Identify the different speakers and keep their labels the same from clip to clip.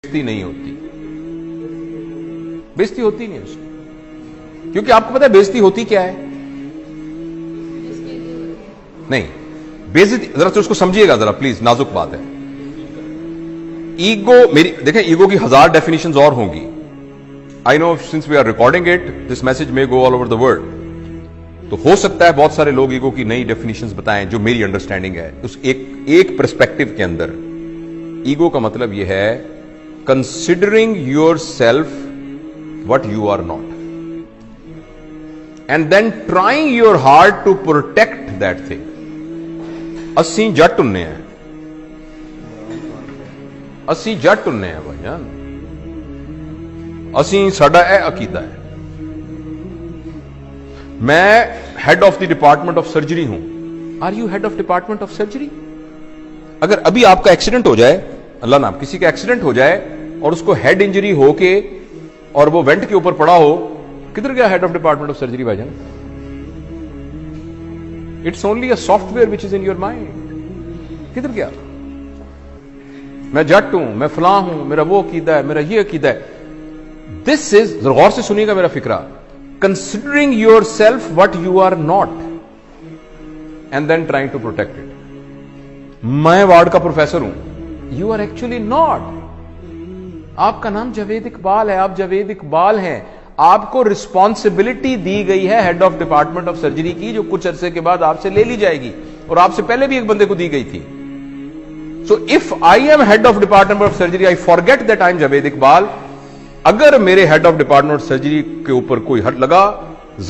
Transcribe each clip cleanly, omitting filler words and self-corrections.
Speaker 1: बेइज्जती नहीं होती, बेइज्जती होती नहीं उसकी, क्योंकि आपको पता है बेइज्जती होती क्या है? नहीं, बेइज्जती जरा तो उसको समझिएगा जरा प्लीज, नाजुक बात है। ईगो, मेरी देखें, ईगो की 1000 डेफिनेशंस और होंगी। I know since we are recording it, this message may go all over the world, तो हो सकता है बहुत सारे लोग ईगो की नई डेफिनेशंस बताएं जो मेरी अंडरस्टैंडिंग है। उस एक पर्सपेक्टिव के अंदर ईगो का मतलब यह है considering your self what you are not, and then trying your hard to protect that thing. ਅਸੀਂ ਜੱਟ ਹੁੰਨੇ ਆ, ਅਸੀਂ ਜੱਟ ਹੁੰਨੇ ਆ ਭਾਈਆਂ, ਅਸੀਂ ਸਾਡਾ ਇਹ ਅਕੀਦਾ ਹੈ। मैं head of the department of surgery हूं। Are you head of department of surgery? अगर अभी आपका एक्सीडेंट हो जाए, अल्लाह ना, किसी का एक्सीडेंट हो जाए और उसको हेड इंजरी होके और वो वेंट के ऊपर पड़ा हो, किधर गया head of department of surgery भाईजान? It's only a software which is in your mind. किधर गया? मैं जट हूं, मैं फलां हूं, मेरा वो अकीदा है, मेरा ये अकीदा है। दिस इज, गौर से सुनिएगा मेरा फिक्रा, considering yourself what you are not and then trying to protect it. मैं वार्ड का प्रोफेसर हूं, यू आर एक्चुअली नॉट। आपका नाम जावेद इकबाल है, आप जावेद इकबाल हैं। आपको रिस्पॉन्सिबिलिटी दी गई है head of department of surgery की, जो कुछ अरसे के बाद आपसे ले ली जाएगी, और आपसे पहले भी एक बंदे को दी गई थी। So if I am head of department of surgery, I forget that I am Javed Iqbal. अगर मेरे head of department of surgery के ऊपर कोई हट लगा,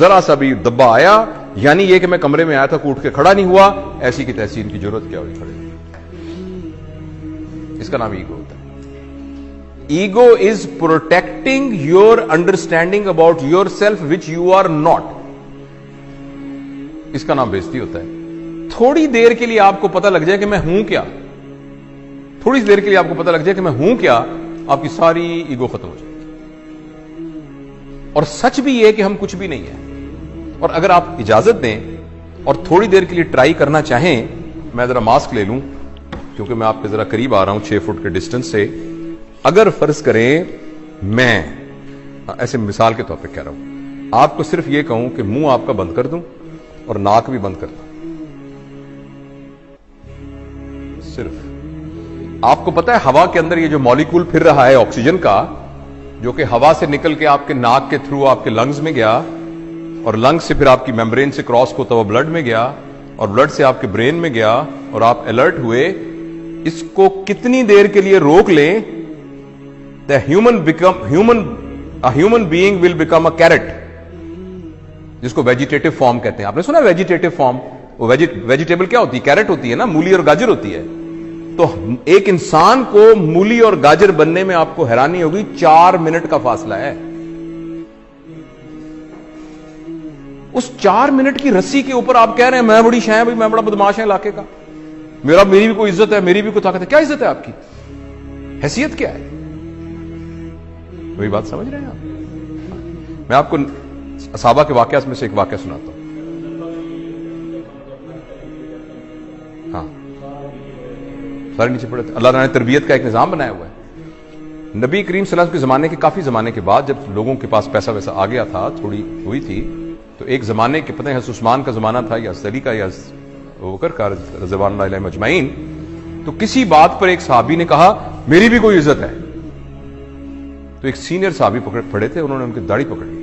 Speaker 1: जरा सा भी दब्बा आया, यानी यह कि मैं कमरे में आया था, उठ के खड़ा नहीं हुआ, ऐसी की तैसी इनकी जरूरत क्या हुई खड़े। इसका नाम ईगो होता है। Ego is protecting your understanding about your self which you are not. इसका नाम बेइज्जती होता है। थोड़ी देर के लिए आपको पता लग जाए कि मैं हूं क्या, थोड़ी देर के लिए आपको पता लग जाए कि मैं हूं क्या, आपकी सारी ईगो खत्म हो जाए। और सच भी यह कि हम कुछ भी नहीं है। और अगर आप इजाजत दें और थोड़ी देर के लिए ट्राई करना चाहें, मैं जरा मास्क ले लूं क्योंकि मैं आपके जरा करीब आ रहा हूं 6 फुट के डिस्टेंस से। अगर फर्ज करें मैं ऐसे मिसाल के तौर पे कह रहा हूं, आपको सिर्फ यह कहूं कि मुंह आपका बंद कर दूं और नाक भी बंद कर दूं, सिर्फ आपको पता है हवा के अंदर ये जो मॉलिक्यूल फिर रहा है ऑक्सीजन का, जो कि हवा से निकल के आपके नाक के थ्रू आपके लंग्स में गया, और लंग्स से फिर आपकी मेम्ब्रेन से क्रॉस होता हुआ ब्लड में गया, और ब्लड से आपके ब्रेन में गया, और आप अलर्ट हुए। इसको कितनी देर के लिए रोक लें, a human being will become a carrot, जिसको वेजिटेटिव फॉर्म कहते हैं। आपने सुना वेजिटेटिव फॉर्म? वो वेजिटेबल क्या होती है? कैरेट होती है ना, मूली और गाजर होती है। तो एक इंसान को मूली और गाजर बनने में आपको हैरानी होगी, 4 मिनट का फासला है। उस 4 मिनट की रस्सी के ऊपर आप कह रहे हैं मैं बड़ी शाय भाई, मैं बड़ा बदमाश है इलाके का, मेरी भी कोई इज्जत है, मेरी भी कोई ताकत है। क्या इज्जत है आपकी? हैसियत क्या है? वही बात समझ रहे हैं आप? मैं आपको साहबा के वाकया में से एक वाकया सुनाता हूं। हाँ, सारे नीचे पड़े थे। अल्लाह ने तरबियत का एक निजाम बनाया हुआ है। नबी करीम सल्लल्लाहु अलैहि वसल्लम के जमाने के काफी जमाने के बाद, जब लोगों के पास पैसा वैसा आ गया था, थोड़ी हुई थी, तो एक जमाने के, पता है उस्मान का जमाना था या अली का या बकर का रज़ियल्लाहु अन्हुम अजमईन, तो किसी बात पर एक सहाबी ने कहा मेरी भी कोई इज्जत है। तो एक सीनियर साहबी पड़े थे, उन्होंने उनकी दाढ़ी पकड़ ली,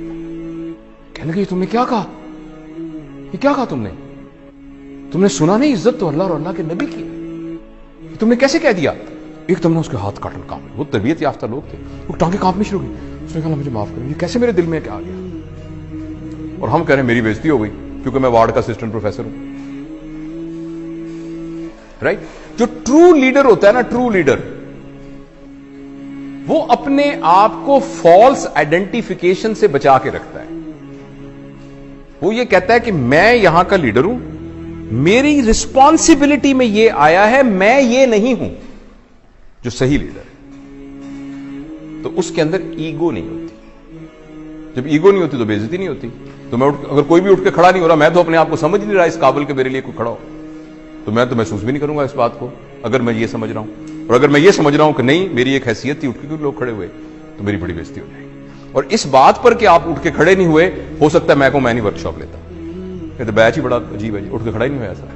Speaker 1: कहने लगे तुमने क्या कहा? ये क्या कहा तुमने सुना नहीं? इज्जत तो अल्लाह और अल्लाह के नबी की है, तुमने कैसे कह दिया? एक तुमने उसके हाथ काटन काम, वो तरबियत याफ्ता लोग थे, वो टांगे कांपनी शुरू की। उसने कहा मुझे माफ करो, ये कैसे मेरे दिल में क्या आ गया? और हम कह रहे हैं मेरी बेइज्जती हो गई क्योंकि मैं वार्ड का असिस्टेंट प्रोफेसर हूं। राइट? जो ट्रू लीडर होता है ना, ट्रू लीडर, वो अपने आप को फॉल्स आइडेंटिफिकेशन से बचा के रखता है। वो ये कहता है कि मैं यहां का लीडर हूं, मेरी रिस्पॉन्सिबिलिटी में ये आया है, मैं ये नहीं हूं जो सही लीडर है। तो उसके अंदर ईगो नहीं होती। जब ईगो नहीं होती तो बेइज्जती नहीं होती। तो मैं अगर कोई भी उठ के खड़ा नहीं हो रहा, मैं तो अपने आप को समझ नहीं रहा इस काबिल के मेरे लिए कोई खड़ा हो, तो मैं तो महसूस भी नहीं करूंगा इस बात को, अगर मैं ये समझ रहा हूं और अगर मैं ये समझ रहा हूं कि नहीं मेरी एक हैसियत थी, उठ के क्यों लोग खड़े हुए, तो मेरी बड़ी बेइज्जती हो जाएगी। और इस बात पर कि आप उठ के खड़े नहीं हुए, हो सकता है मैं नहीं वर्कशॉप लेता, तो बैच ही बड़ा अजीब है जी, उठ के खड़ा ही नहीं हुआ ऐसा।